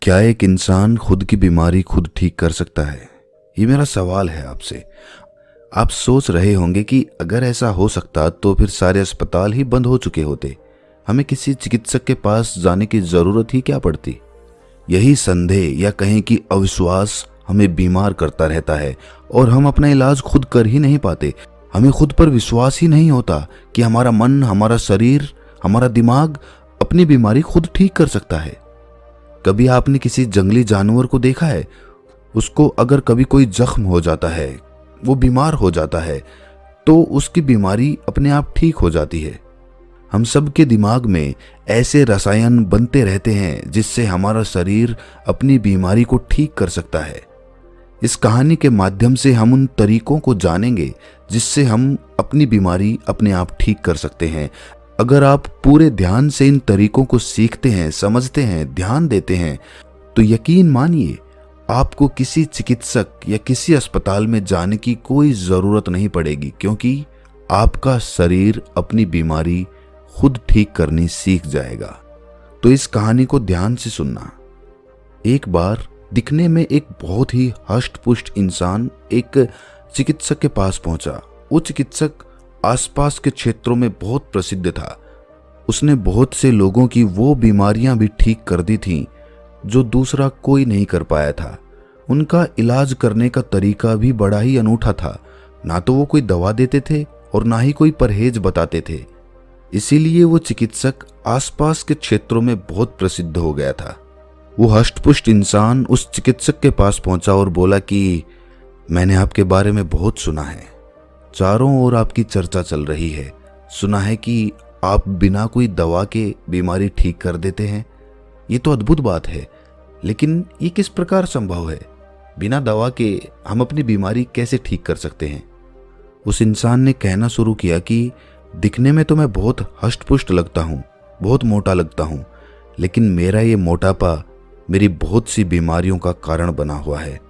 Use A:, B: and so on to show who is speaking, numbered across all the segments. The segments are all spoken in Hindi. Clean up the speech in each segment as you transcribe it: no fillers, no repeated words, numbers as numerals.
A: क्या एक इंसान खुद की बीमारी खुद ठीक कर सकता है? ये मेरा सवाल है आपसे। आप सोच रहे होंगे कि अगर ऐसा हो सकता तो फिर सारे अस्पताल ही बंद हो चुके होते। हमें किसी चिकित्सक के पास जाने की जरूरत ही क्या पड़ती? यही संदेह या कहें कि अविश्वास हमें बीमार करता रहता है और हम अपना इलाज खुद कर ही नहीं पाते। हमें खुद पर विश्वास ही नहीं होता कि हमारा मन, हमारा शरीर, हमारा दिमाग अपनी बीमारी खुद ठीक कर सकता है। कभी आपने किसी जंगली जानवर को देखा है? उसको अगर कभी कोई जख्म हो जाता है, वो बीमार हो जाता है, तो उसकी बीमारी अपने आप ठीक हो जाती है। हम सब के दिमाग में ऐसे रसायन बनते रहते हैं जिससे हमारा शरीर अपनी बीमारी को ठीक कर सकता है। इस कहानी के माध्यम से हम उन तरीकों को जानेंगे जिससे हम अपनी बीमारी अपने आप ठीक कर सकते हैं। अगर आप पूरे ध्यान से इन तरीकों को सीखते हैं, समझते हैं, ध्यान देते हैं, तो यकीन मानिए आपको किसी चिकित्सक या किसी अस्पताल में जाने की कोई ज़रूरत नहीं पड़ेगी, क्योंकि आपका शरीर अपनी बीमारी खुद ठीक करनी सीख जाएगा। तो इस कहानी को ध्यान से सुनना। एक बार दिखने में एक बहुत ही हष्ट-पुष्ट इंसान एक चिकित्सक के पास पहुंचा। वो चिकित्सक आसपास के क्षेत्रों में बहुत प्रसिद्ध था। उसने बहुत से लोगों की वो बीमारियां भी ठीक कर दी थीं जो दूसरा कोई नहीं कर पाया था। उनका इलाज करने का तरीका भी बड़ा ही अनूठा था। ना तो वो कोई दवा देते थे और ना ही कोई परहेज बताते थे। इसीलिए वो चिकित्सक आसपास के क्षेत्रों में बहुत प्रसिद्ध हो गया था। वो हष्ट-पुष्ट इंसान उस चिकित्सक के पास पहुंचा और बोला कि मैंने आपके बारे में बहुत सुना है, चारों ओर आपकी चर्चा चल रही है। सुना है कि आप बिना कोई दवा के बीमारी ठीक कर देते हैं। ये तो अद्भुत बात है, लेकिन ये किस प्रकार संभव है? बिना दवा के हम अपनी बीमारी कैसे ठीक कर सकते हैं? उस इंसान ने कहना शुरू किया कि दिखने में तो मैं बहुत हष्ट-पुष्ट लगता हूँ, बहुत मोटा लगता हूँ, लेकिन मेरा ये मोटापा मेरी बहुत सी बीमारियों का कारण बना हुआ है।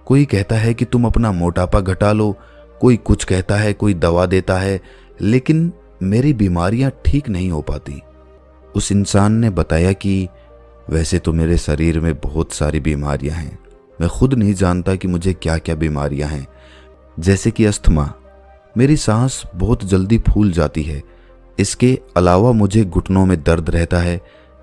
A: कोई कहता है कि तुम अपना मोटापा घटा लो, कोई कुछ कहता है, कोई दवा देता है, लेकिन मेरी बीमारियां ठीक नहीं हो पाती। उस इंसान ने बताया कि वैसे तो मेरे शरीर में बहुत सारी बीमारियां हैं, मैं खुद नहीं जानता कि मुझे क्या क्या बीमारियां हैं। जैसे कि अस्थमा, मेरी सांस बहुत जल्दी फूल जाती है। इसके अलावा मुझे घुटनों में दर्द रहता है।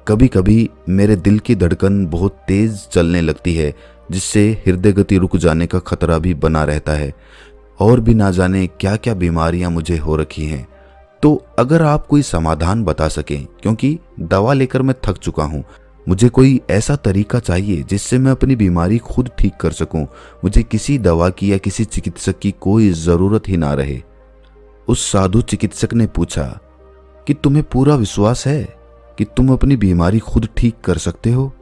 A: कभी कभी मेरे दिल की धड़कन बहुत तेज चलने लगती है, जिससे हृदय गति रुक जाने का खतरा भी बना रहता है। और भी ना जाने क्या क्या बीमारियां मुझे हो रखी हैं। तो अगर आप कोई समाधान बता सकें, क्योंकि दवा लेकर मैं थक चुका हूं, मुझे कोई ऐसा तरीका चाहिए जिससे मैं अपनी बीमारी खुद ठीक कर सकूं। मुझे किसी दवा की या किसी चिकित्सक की कोई ज़रूरत ही ना रहे। उस साधु चिकित्सक ने पूछा कि तुम्हें पूरा विश्वास है कि तुम अपनी बीमारी खुद ठीक कर सकते हो?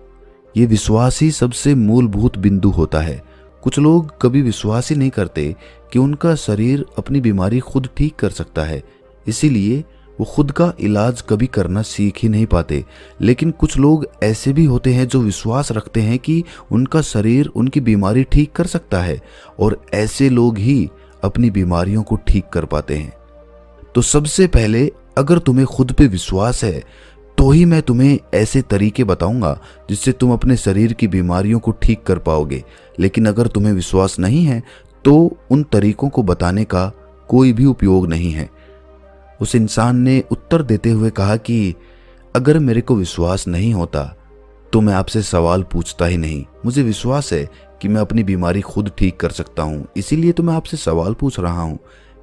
A: ये विश्वास ही सबसे मूलभूत बिंदु होता है। कुछ लोग कभी विश्वास ही नहीं करते कि उनका शरीर अपनी बीमारी खुद ठीक कर सकता है, इसीलिए वो खुद का इलाज कभी करना सीख ही नहीं पाते। लेकिन कुछ लोग ऐसे भी होते हैं जो विश्वास रखते हैं कि उनका शरीर उनकी बीमारी ठीक कर सकता है, और ऐसे लोग ही अपनी बीमारियों को ठीक कर पाते हैं। तो सबसे पहले, अगर तुम्हें खुद पे विश्वास है तो ही मैं तुम्हें ऐसे तरीके बताऊंगा जिससे तुम अपने शरीर की बीमारियों को ठीक कर पाओगे। लेकिन अगर तुम्हें विश्वास नहीं है तो उन तरीकों को बताने का कोई भी उपयोग नहीं है। उस इंसान ने उत्तर देते हुए कहा कि अगर मेरे को विश्वास नहीं होता तो मैं आपसे सवाल पूछता ही नहीं। मुझे विश्वास है कि मैं अपनी बीमारी खुद ठीक कर सकता हूँ, इसीलिए तो मैं आपसे सवाल पूछ रहा हूँ।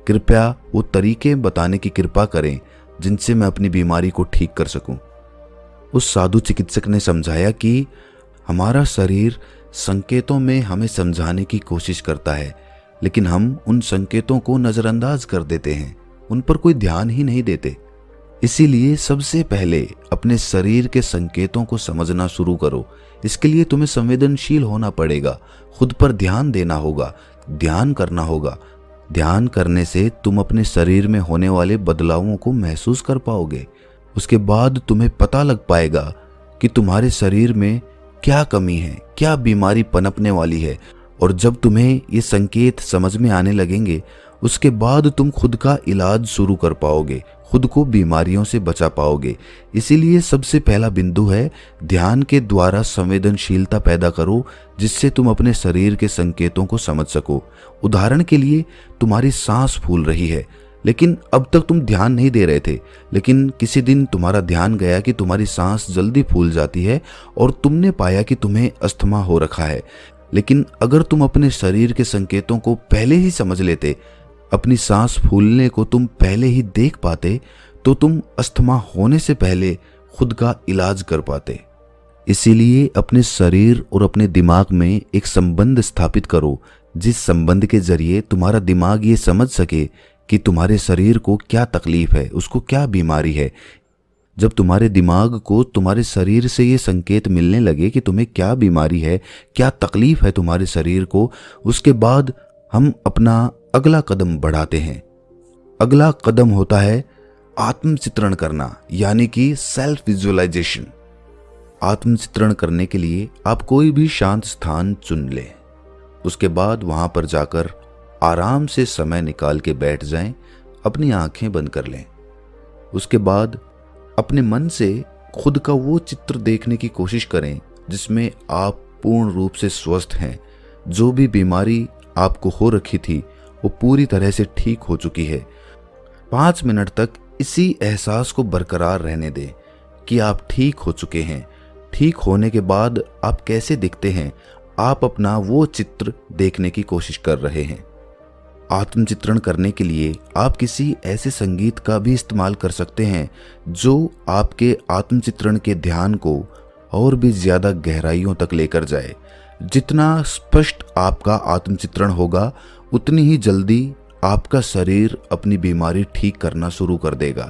A: कृपया वो तरीके बताने की कृपा करें जिनसे मैं अपनी बीमारी को ठीक कर सकूं। उस साधु चिकित्सक ने समझाया कि हमारा शरीर संकेतों में हमें समझाने की कोशिश करता है, लेकिन हम उन संकेतों को नज़रअंदाज कर देते हैं, उन पर कोई ध्यान ही नहीं देते। इसीलिए सबसे पहले अपने शरीर के संकेतों को समझना शुरू करो। इसके लिए तुम्हें संवेदनशील होना पड़ेगा, खुद पर ध्यान देना होगा, ध्यान करना होगा। ध्यान करने से तुम अपने शरीर में होने वाले बदलावों को महसूस कर पाओगे। उसके बाद तुम्हें पता लग पाएगा कि तुम्हारे शरीर में क्या कमी है, क्या बीमारी पनपने वाली है। और जब तुम्हें ये संकेत समझ में आने लगेंगे उसके बाद तुम खुद का इलाज शुरू कर पाओगे, खुद को बीमारियों से बचा पाओगे। इसीलिए सबसे पहला बिंदु है, ध्यान के द्वारा संवेदनशीलता पैदा करो, जिससे तुम अपने शरीर के संकेतों को समझ सको। उदाहरण के लिए, तुम्हारी सांस फूल रही है, लेकिन अब तक तुम ध्यान नहीं दे रहे थे, लेकिन किसी दिन तुम्हारा ध्यान गया कि तुम्हारी सांस जल्दी फूल जाती है और तुमने पाया कि तुम्हें अस्थमा हो रखा है। लेकिन अगर तुम अपने शरीर के संकेतों को पहले ही समझ लेते, अपनी सांस फूलने को तुम पहले ही देख पाते, तो तुम अस्थमा होने से पहले खुद का इलाज कर पाते। इसीलिए अपने शरीर और अपने दिमाग में एक संबंध स्थापित करो, जिस संबंध के जरिए तुम्हारा दिमाग ये समझ सके कि तुम्हारे शरीर को क्या तकलीफ है, उसको क्या बीमारी है। जब तुम्हारे दिमाग को तुम्हारे शरीर से ये संकेत मिलने लगे कि तुम्हें क्या बीमारी है, क्या तकलीफ है तुम्हारे शरीर को, उसके बाद हम अपना अगला कदम बढ़ाते हैं। अगला कदम होता है आत्मचित्रण करना, यानी कि सेल्फ विजुअलाइजेशन। आत्मचित्रण करने के लिए आप कोई भी शांत स्थान चुन लें। उसके बाद वहां पर जाकर आराम से समय निकाल के बैठ जाएं, अपनी आंखें बंद कर लें। उसके बाद अपने मन से खुद का वो चित्र देखने की कोशिश करें जिसमें आप पूर्ण रूप से स्वस्थ हैं। जो भी बीमारी आपको हो रखी थी वो पूरी तरह से ठीक हो चुकी है। 5 मिनट तक इसी एहसास को बरकरार रहने दें कि आप ठीक हो चुके हैं। ठीक होने के बाद आप कैसे दिखते हैं, आप अपना वो चित्र देखने की कोशिश कर रहे हैं। आत्मचित्रण करने के लिए आप किसी ऐसे संगीत का भी इस्तेमाल कर सकते हैं जो आपके आत्मचित्रण के ध्यान को और भी ज्यादा गहराइयों तक लेकर जाए। जितना स्पष्ट आपका आत्मचित्रण होगा, उतनी ही जल्दी आपका शरीर अपनी बीमारी ठीक करना शुरू कर देगा।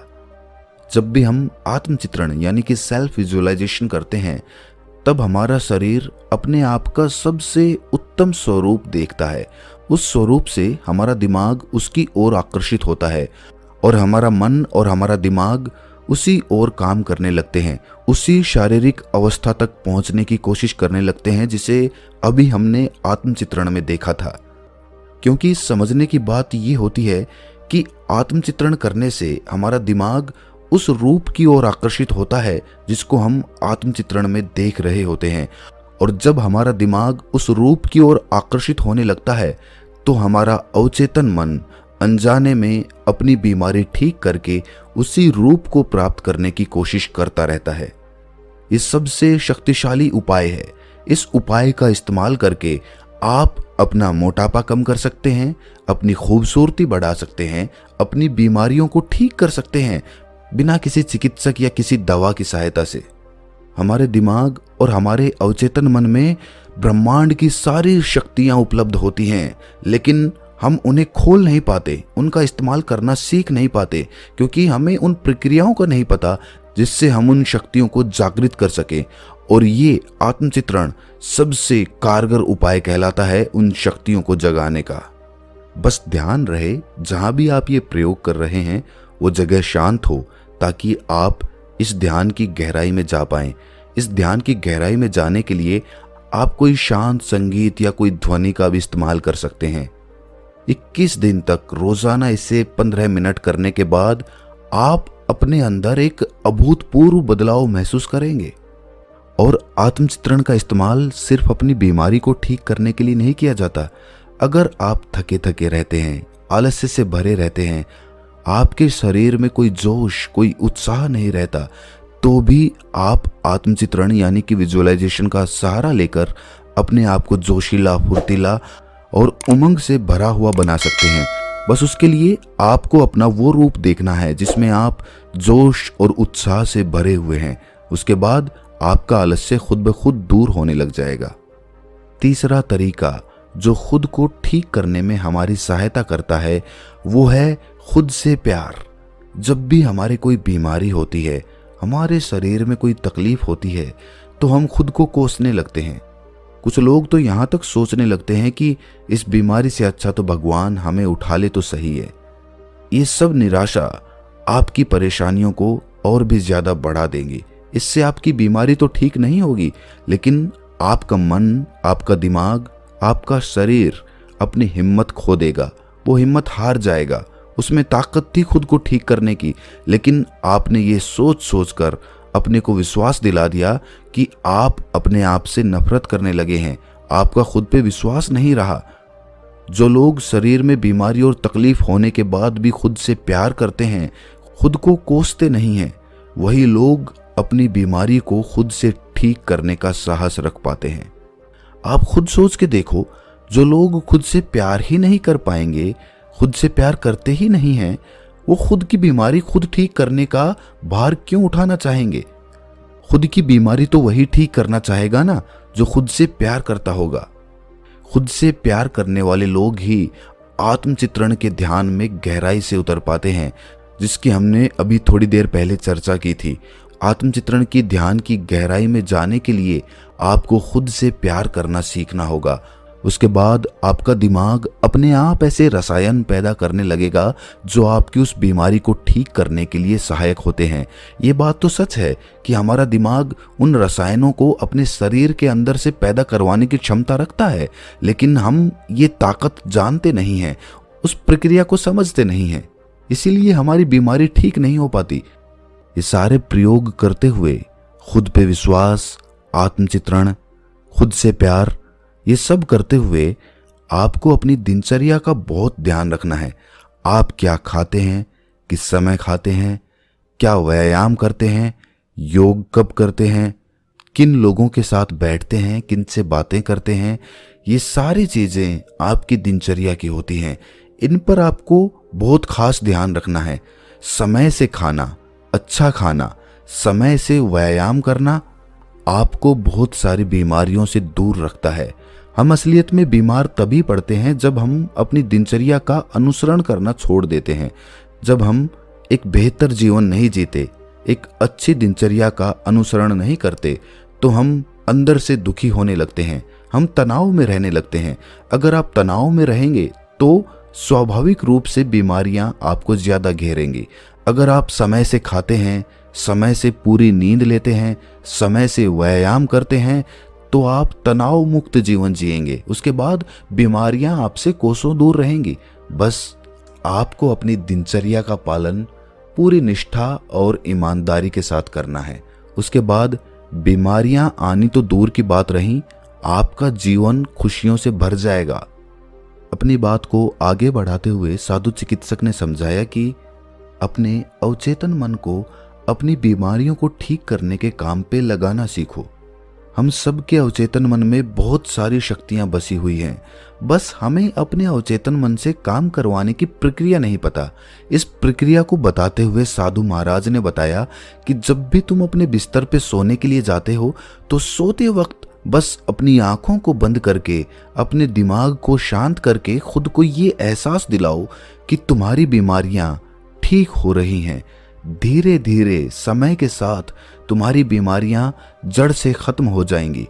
A: जब भी हम आत्मचित्रण यानी कि सेल्फ विजुअलाइजेशन करते हैं, तब हमारा शरीर अपने आप का सबसे उत्तम स्वरूप देखता है। उस स्वरूप से हमारा दिमाग उसकी ओर आकर्षित होता है और हमारा मन और हमारा दिमाग उसी ओर काम करने लगते हैं, उसी शारीरिक अवस्था तक पहुंचने की कोशिश करने लगते हैं जिसे अभी हमने आत्मचित्रण में देखा था। क्योंकि समझने की बात ये होती है कि आत्मचित्रण करने से हमारा दिमाग उस रूप की ओर आकर्षित होता है जिसको हम आत्मचित्रण में देख रहे होते हैं। और जब हमारा दिमाग उस रूप की ओर आकर्षित होने लगता है, तो हमारा अवचेतन मन अनजाने में अपनी बीमारी ठीक करके उसी रूप को प्राप्त करने की कोशिश करता रहता है। ये सबसे शक्तिशाली उपाय है। इस उपाय का इस्तेमाल करके आप अपना मोटापा कम कर सकते हैं, अपनी खूबसूरती बढ़ा सकते हैं, अपनी बीमारियों को ठीक कर सकते हैं, बिना किसी चिकित्सक या किसी दवा की सहायता से। हमारे दिमाग और हमारे अवचेतन मन में ब्रह्मांड की सारी शक्तियां उपलब्ध होती हैं, लेकिन हम उन्हें खोल नहीं पाते, उनका इस्तेमाल करना सीख नहीं पाते, क्योंकि हमें उन प्रक्रियाओं का नहीं पता जिससे हम उन शक्तियों को जागृत कर सके। और ये आत्मचित्रण सबसे कारगर उपाय कहलाता है उन शक्तियों को जगाने का। बस ध्यान रहे, जहां भी आप ये प्रयोग कर रहे हैं वो जगह शांत हो, ताकि आप इस ध्यान की गहराई में जा पाएं। इस ध्यान की गहराई में जाने के लिए आप कोई शांत संगीत या कोई ध्वनि का भी इस्तेमाल कर सकते हैं। 21 दिन तक रोजाना इसे 15 मिनट करने के बाद आप अपने अंदर एक अभूतपूर्व बदलाव महसूस करेंगे। और आत्मचित्रण का इस्तेमाल सिर्फ अपनी बीमारी को ठीक करने के लिए नहीं किया जाता। अगर आप थके थके रहते हैं, आलस्य से भरे रहते हैं, आपके शरीर में कोई जोश, कोई उत्साह नहीं रहता, तो भी आप आत्मचित्रण यानी कि विजुअलाइजेशन का सहारा लेकर अपने आप को जोशीला, फुर्तीला और उमंग से भरा हुआ बना सकते हैं। बस उसके लिए आपको अपना वो रूप देखना है जिसमें आप जोश और उत्साह से भरे हुए हैं। उसके बाद आपका आलस्य खुद ब खुद दूर होने लग जाएगा। तीसरा तरीका जो खुद को ठीक करने में हमारी सहायता करता है वो है खुद से प्यार। जब भी हमारे कोई बीमारी होती है, हमारे शरीर में कोई तकलीफ होती है, तो हम खुद को कोसने लगते हैं। कुछ लोग तो यहाँ तक सोचने लगते हैं कि इस बीमारी से अच्छा तो भगवान हमें उठा ले तो सही है। ये सब निराशा आपकी परेशानियों को और भी ज्यादा बढ़ा देंगी। इससे आपकी बीमारी तो ठीक नहीं होगी, लेकिन आपका मन, आपका दिमाग, आपका शरीर अपनी हिम्मत खो देगा वो हिम्मत हार जाएगा, उसमें ताकत थी खुद को ठीक करने की, लेकिन आपने ये सोच सोच कर अपने को विश्वास दिला दिया कि आप अपने आप से नफरत करने लगे हैं, आपका खुद पे विश्वास नहीं रहा। जो लोग शरीर में बीमारी और तकलीफ होने के बाद भी खुद से प्यार करते हैं, खुद को कोसते नहीं हैं, वही लोग अपनी बीमारी को खुद से ठीक करने का साहस रख पाते हैं। आप खुद सोच के देखो, जो लोग खुद से प्यार ही नहीं कर पाएंगे, खुद से प्यार करते ही नहीं हैं, वो खुद की बीमारी खुद ठीक करने का भार क्यों उठाना चाहेंगे? खुद की बीमारी तो वही ठीक करना चाहेगा ना जो खुद से प्यार करता होगा। खुद से प्यार करने वाले लोग ही आत्मचित्रण के ध्यान में गहराई से उतर पाते हैं, जिसकी हमने अभी थोड़ी देर पहले चर्चा की थी। आत्मचित्रण की ध्यान की गहराई में जाने के लिए आपको खुद से प्यार करना सीखना होगा। उसके बाद आपका दिमाग अपने आप ऐसे रसायन पैदा करने लगेगा जो आपकी उस बीमारी को ठीक करने के लिए सहायक होते हैं। ये बात तो सच है कि हमारा दिमाग उन रसायनों को अपने शरीर के अंदर से पैदा करवाने की क्षमता रखता है, लेकिन हम ये ताकत जानते नहीं हैं, उस प्रक्रिया को समझते नहीं हैं, इसीलिए हमारी बीमारी ठीक नहीं हो पाती। ये सारे प्रयोग करते हुए खुद पे विश्वास, आत्मचित्रण, खुद से प्यार, ये सब करते हुए आपको अपनी दिनचर्या का बहुत ध्यान रखना है। आप क्या खाते हैं, किस समय खाते हैं, क्या व्यायाम करते हैं, योग कब करते हैं, किन लोगों के साथ बैठते हैं, किन से बातें करते हैं, ये सारी चीज़ें आपकी दिनचर्या की होती हैं। इन पर आपको बहुत खास ध्यान रखना है। समय से खाना, अच्छा खाना, समय से व्यायाम करना आपको बहुत सारी बीमारियों से दूर रखता है। हम असलियत में बीमार तभी पड़ते हैं जब हम अपनी दिनचर्या का अनुसरण करना छोड़ देते हैं। जब हम एक बेहतर जीवन नहीं जीते, एक अच्छी दिनचर्या का अनुसरण नहीं करते, तो हम अंदर से दुखी होने लगते हैं, हम तनाव में रहने लगते हैं। अगर आप तनाव में रहेंगे तो स्वाभाविक रूप से बीमारियां आपको ज्यादा घेरेंगी। अगर आप समय से खाते हैं, समय से पूरी नींद लेते हैं, समय से व्यायाम करते हैं, तो आप तनाव मुक्त जीवन जिएंगे। उसके बाद बीमारियां आपसे कोसों दूर रहेंगी। बस आपको अपनी दिनचर्या का पालन पूरी निष्ठा और ईमानदारी के साथ करना है। उसके बाद बीमारियां आनी तो दूर की बात रही, आपका जीवन खुशियों से भर जाएगा। अपनी बात को आगे बढ़ाते हुए साधु चिकित्सक ने समझाया कि अपने अवचेतन मन को अपनी बीमारियों को ठीक करने के काम पे लगाना सीखो। हम सब के अवचेतन मन में बहुत सारी शक्तियां बसी हुई हैं, बस हमें अपने अवचेतन मन से काम करवाने की प्रक्रिया नहीं पता। इस प्रक्रिया को बताते हुए साधु महाराज ने बताया कि जब भी तुम अपने बिस्तर पे सोने के लिए जाते हो तो सोते वक्त बस अपनी आंखों को बंद करके, अपने दिमाग को शांत करके खुद को ये एहसास दिलाओ कि तुम्हारी बीमारियां ठीक हो रही हैं। धीरे धीरे समय के साथ तुम्हारी बीमारियां जड़ से खत्म हो जाएंगी।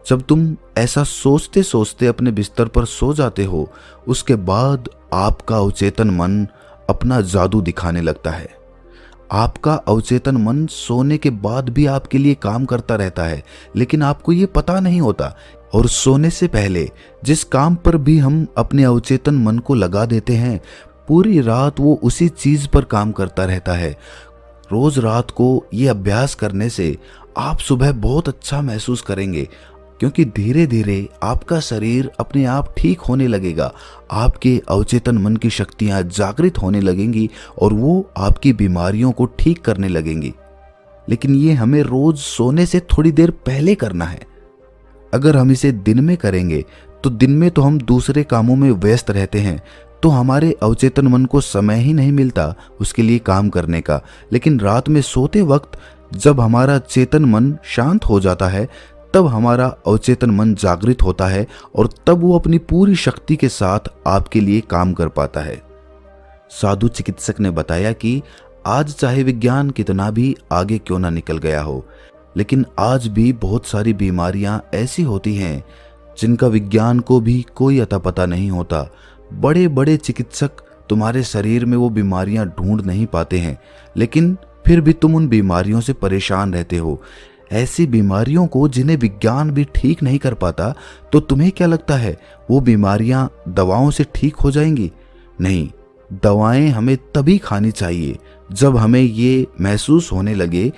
A: जब तुम ऐसा सोचते सोचते अपने बिस्तर पर सो जाते हो, उसके बाद आपका अवचेतन मन अपना जादू दिखाने लगता है। आपका अवचेतन मन सोने के बाद भी आपके लिए काम करता रहता है, लेकिन आपको ये पता नहीं होता। और सोने से पहले जिस काम पर भी हम अपने अवचेतन मन को लगा देते हैं, पूरी रात वो उसी चीज पर काम करता रहता है। रोज रात को ये अभ्यास करने से आप सुबह बहुत अच्छा महसूस करेंगे, क्योंकि धीरे धीरे आपका शरीर अपने आप ठीक होने लगेगा। आपके अवचेतन मन की शक्तियां जागृत होने लगेंगी और वो आपकी बीमारियों को ठीक करने लगेंगी। लेकिन ये हमें रोज सोने से थोड़ी देर पहले करना है। अगर हम इसे दिन में करेंगे तो दिन में तो हम दूसरे कामों में व्यस्त रहते हैं, तो हमारे अवचेतन मन को समय ही नहीं मिलता उसके लिए काम करने का। लेकिन रात में सोते वक्त जब हमारा चेतन मन शांत हो जाता है, तब हमारा अवचेतन मन जागृत होता है और तब वो अपनी पूरी शक्ति के साथ आपके लिए काम कर पाता है। साधु चिकित्सक ने बताया कि आज चाहे विज्ञान कितना भी आगे क्यों ना निकल गया हो, लेकिन आज भी बहुत सारी बीमारियां ऐसी होती हैं जिनका विज्ञान को भी कोई अता पता नहीं होता। बड़े बड़े चिकित्सक तुम्हारे शरीर में वो बीमारियां ढूंढ नहीं पाते हैं, लेकिन फिर भी तुम उन बीमारियों से परेशान रहते हो। ऐसी बीमारियों को जिन्हें विज्ञान भी ठीक नहीं कर पाता, तो तुम्हें क्या लगता है वो बीमारियां दवाओं से ठीक हो जाएंगी? नहीं, दवाएं हमें तभी खानी चाहिए जब हमें ये महसूस होने लगे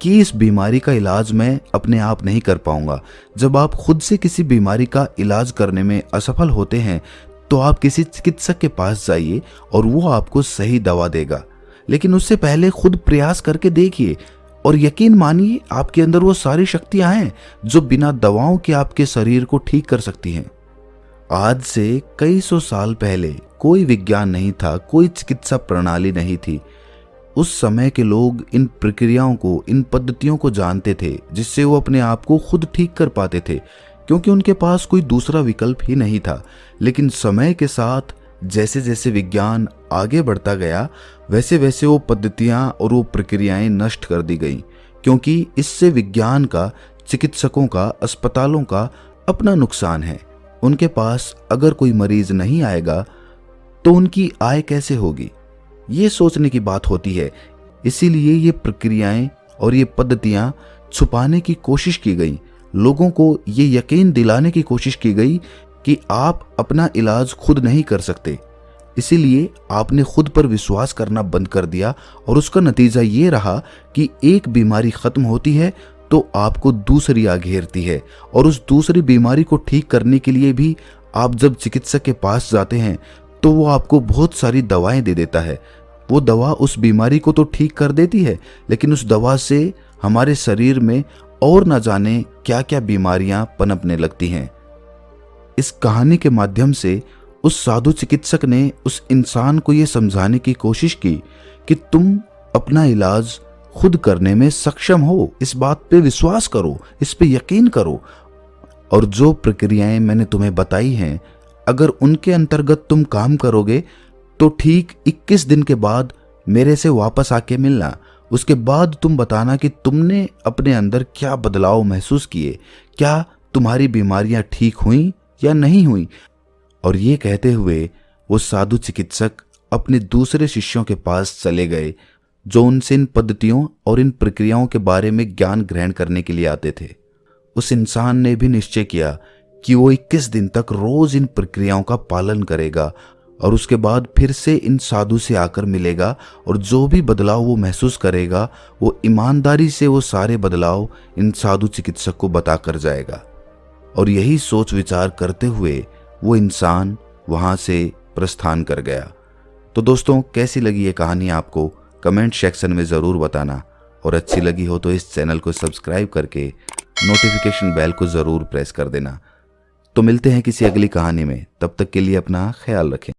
A: कि इस बीमारी का इलाज मैं अपने आप नहीं कर पाऊंगा। जब आप खुद से किसी बीमारी का इलाज करने में असफल होते हैं तो आप किसी चिकित्सक के पास जाइए और वो आपको सही दवा देगा। लेकिन उससे पहले खुद प्रयास करके देखिए और यकीन मानिए आपके अंदर वो सारी शक्तियां हैं जो बिना दवाओं के आपके शरीर को ठीक कर सकती हैं। आज से कई सौ साल पहले कोई विज्ञान नहीं था, कोई चिकित्सा प्रणाली नहीं थी। उस समय के लोग इन प्रक्रियाओं को, इन पद्धतियों को जानते थे जिससे वो अपने आप को खुद ठीक कर पाते थे, क्योंकि उनके पास कोई दूसरा विकल्प ही नहीं था। लेकिन समय के साथ जैसे जैसे विज्ञान आगे बढ़ता गया वैसे वैसे वो पद्धतियां और वो प्रक्रियाएं नष्ट कर दी गई, क्योंकि इससे विज्ञान का, चिकित्सकों का, अस्पतालों का अपना नुकसान है। उनके पास अगर कोई मरीज नहीं आएगा तो उनकी आय कैसे होगी, ये सोचने की बात होती है। इसीलिए ये प्रक्रियाएं और ये पद्धतियां छुपाने की कोशिश की गई। लोगों को ये यकीन दिलाने की कोशिश की गई कि आप अपना इलाज खुद नहीं कर सकते। इसीलिए आपने खुद पर विश्वास करना बंद कर दिया और उसका नतीजा ये रहा कि एक बीमारी खत्म होती है तो आपको दूसरी आ घेरती है, और उस दूसरी बीमारी को ठीक करने के लिए भी आप जब चिकित्सक के पास जाते हैं तो वो आपको बहुत सारी दवाएं दे देता है। वो दवा उस बीमारी को तो ठीक कर देती है, लेकिन उस दवा से हमारे शरीर में और न जाने क्या क्या बीमारियां पनपने लगती हैं। इस कहानी के माध्यम से उस साधु चिकित्सक ने उस इंसान को यह समझाने की कोशिश की कि तुम अपना इलाज खुद करने में सक्षम हो। इस बात पे विश्वास करो, इस पे यकीन करो, और जो प्रक्रियाएं मैंने तुम्हें बताई हैं अगर उनके अंतर्गत तुम काम करोगे तो ठीक 21 दिन के बाद मेरे से वापस आके मिलना। उसके बाद तुम बताना कि तुमने अपने अंदर क्या बदलाव महसूस किए, क्या तुम्हारी बीमारियां ठीक हुई या नहीं हुई। और ये कहते हुए वो साधु चिकित्सक अपने दूसरे शिष्यों के पास चले गए जो उनसे इन पद्धतियों और इन प्रक्रियाओं के बारे में ज्ञान ग्रहण करने के लिए आते थे। उस इंसान ने भी निश्चय किया कि वो 21 दिन तक रोज इन प्रक्रियाओं का पालन करेगा और उसके बाद फिर से इन साधु से आकर मिलेगा, और जो भी बदलाव वो महसूस करेगा वो ईमानदारी से वो सारे बदलाव इन साधु चिकित्सक को बताकर जाएगा। और यही सोच विचार करते हुए वो इंसान वहां से प्रस्थान कर गया। तो दोस्तों, कैसी लगी ये कहानी आपको कमेंट सेक्शन में ज़रूर बताना, और अच्छी लगी हो तो इस चैनल को सब्सक्राइब करके नोटिफिकेशन बेल को ज़रूर प्रेस कर देना। तो मिलते हैं किसी अगली कहानी में, तब तक के लिए अपना ख्याल रखें।